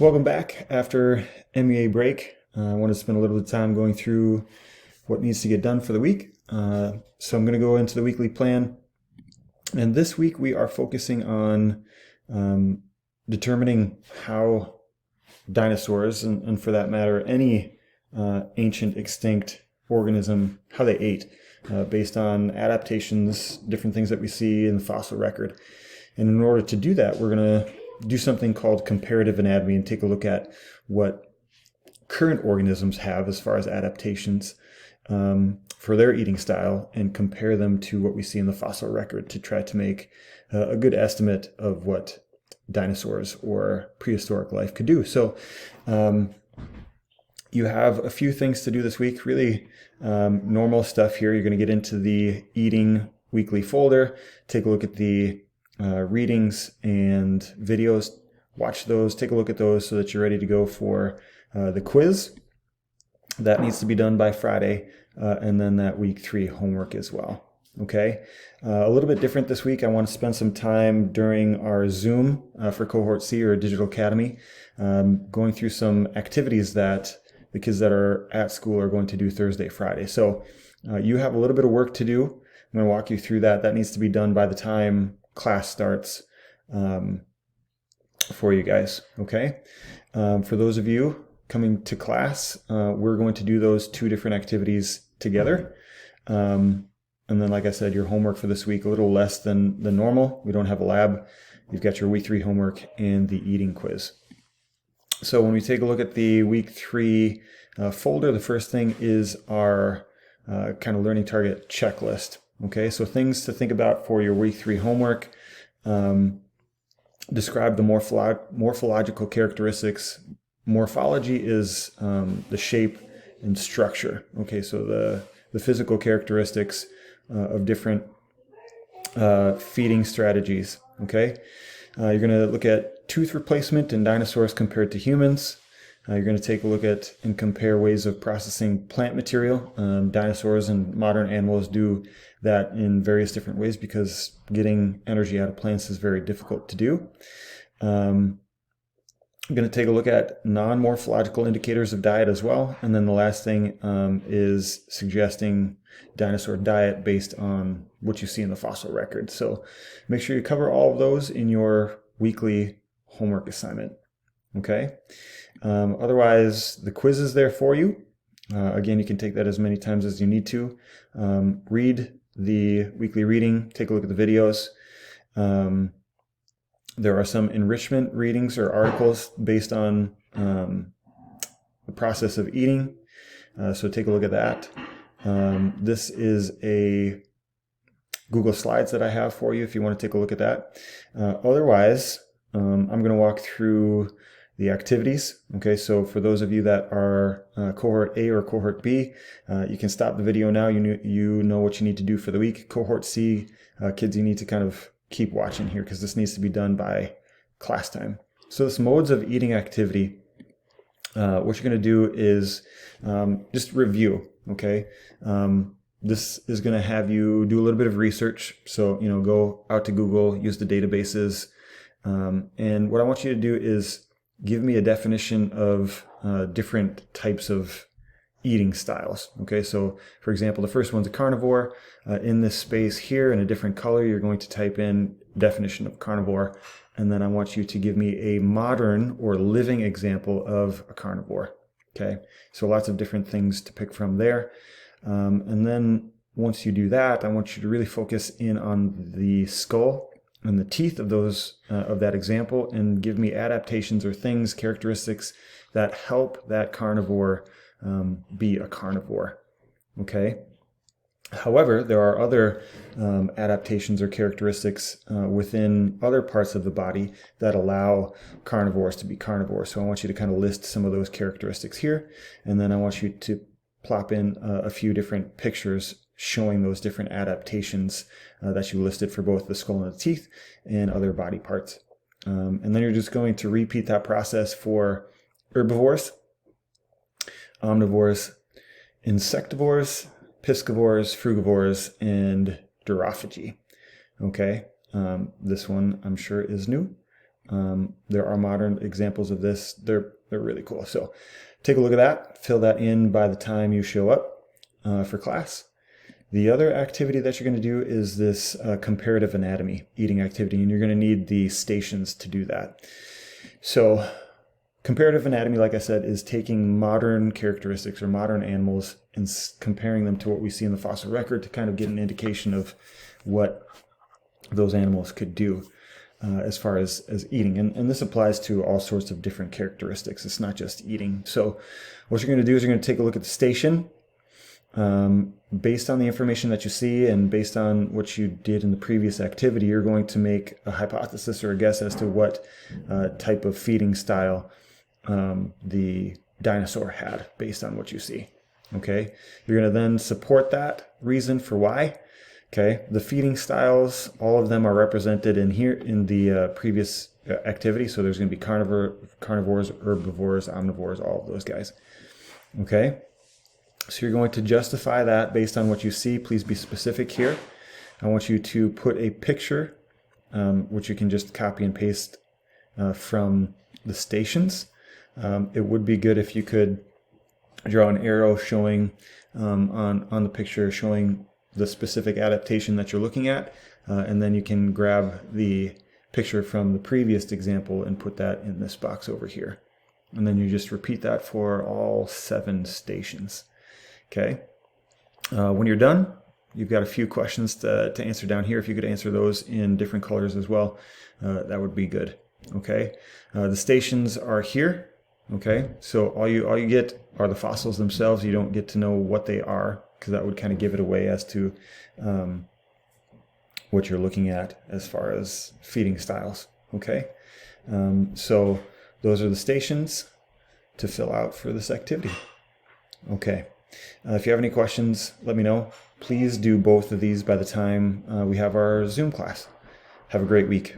Welcome back after MEA break. I want to spend a little bit of time going through what needs to get done for the week. So I'm going to go into the weekly plan. And this week we are focusing on determining how dinosaurs, and for that matter, any ancient extinct organism, how they ate, based on adaptations, different things that we see in the fossil record. And in order to do that, we're going to do something called comparative anatomy and take a look at what current organisms have as far as adaptations for their eating style and compare them to what we see in the fossil record to try to make a good estimate of what dinosaurs or prehistoric life could do. So you have a few things to do this week, really normal stuff here. You're going to get into the eating weekly folder, take a look at the readings and videos, watch those, take a look at those so that you're ready to go for the quiz. That needs to be done by Friday, and then that week 3 homework as well. Okay, a little bit different this week. I want to spend some time during our Zoom for Cohort C or Digital Academy, going through some activities that the kids that are at school are going to do Thursday, Friday. So you have a little bit of work to do. I'm going to walk you through that. That needs to be done by the time class starts for you guys. Okay. For those of you coming to class, we're going to do those 2 different activities together. And then, like I said, your homework for this week, a little less than the normal. We don't have a lab. You've got your week 3 homework and the eating quiz. So when we take a look at the week 3 folder, the first thing is our kind of learning target checklist. Okay, so things to think about for your week 3 homework. Describe the morphological characteristics. Morphology is the shape and structure. Okay, so the physical characteristics of different feeding strategies. Okay, you're going to look at tooth replacement in dinosaurs compared to humans. You're going to take a look at and compare ways of processing plant material. Dinosaurs and modern animals do that in various different ways because getting energy out of plants is very difficult to do. I'm going to take a look at non-morphological indicators of diet as well. And then the last thing is suggesting dinosaur diet based on what you see in the fossil record. So make sure you cover all of those in your weekly homework assignment. Okay. Otherwise, the quiz is there for you. Again, you can take that as many times as you need to. Read the weekly reading, take a look at the videos. There are some enrichment readings or articles based on the process of eating. So take a look at that. This is a Google Slides that I have for you if you want to take a look at that. Otherwise, I'm going to walk through the activities. Okay, so for those of you that are Cohort A or Cohort B, you can stop the video now. You know what you need to do for the week. Cohort C, kids, you need to kind of keep watching here because this needs to be done by class time. So this modes of eating activity, what you're going to do is just review. Okay, this is going to have you do a little bit of research. So, go out to Google, use the databases. And what I want you to do is give me a definition of different types of eating styles. Okay, so for example, the first one's a carnivore. In this space here in a different color, you're going to type in definition of carnivore. And then I want you to give me a modern or living example of a carnivore. Okay, so lots of different things to pick from there. And then once you do that, I want you to really focus in on the skull and the teeth of those of that example, and give me adaptations or things, characteristics that help that carnivore be a carnivore. Okay. However, there are other adaptations or characteristics within other parts of the body that allow carnivores to be carnivores. So I want you to kind of list some of those characteristics here, and then I want you to plop in a few different pictures showing those different adaptations that you listed for both the skull and the teeth and other body parts. And then you're just going to repeat that process for herbivores, omnivores, insectivores, piscivores, frugivores, and durophagy. Okay, this one I'm sure is new. There are modern examples of this. They're really cool. So take a look at that. Fill that in by the time you show up for class. The other activity that you're going to do is this comparative anatomy eating activity, and you're going to need the stations to do that. So comparative anatomy, like I said, is taking modern characteristics or modern animals and comparing them to what we see in the fossil record to kind of get an indication of what those animals could do as far as eating. And this applies to all sorts of different characteristics. It's not just eating. So what you're going to do is you're going to take a look at the station. Based on the information that you see and based on what you did in the previous activity, you're going to make a hypothesis or a guess as to what type of feeding style the dinosaur had based on what you see. Okay, you're going to then support that reason for why. Okay, the feeding styles, all of them are represented in here in the previous activity. So there's going to be carnivores, herbivores, omnivores, all of those guys. Okay. So you're going to justify that based on what you see. Please be specific here. I want you to put a picture, which you can just copy and paste from the stations. It would be good if you could draw an arrow showing on the picture, showing the specific adaptation that you're looking at. And then you can grab the picture from the previous example and put that in this box over here. And then you just repeat that for all 7 stations. Okay, when you're done, you've got a few questions to answer down here. If you could answer those in different colors as well, that would be good. Okay, the stations are here. Okay, so all you get are the fossils themselves. You don't get to know what they are, because that would kind of give it away as to what you're looking at as far as feeding styles. Okay, so those are the stations to fill out for this activity. Okay. If you have any questions, let me know. Please do both of these by the time we have our Zoom class. Have a great week.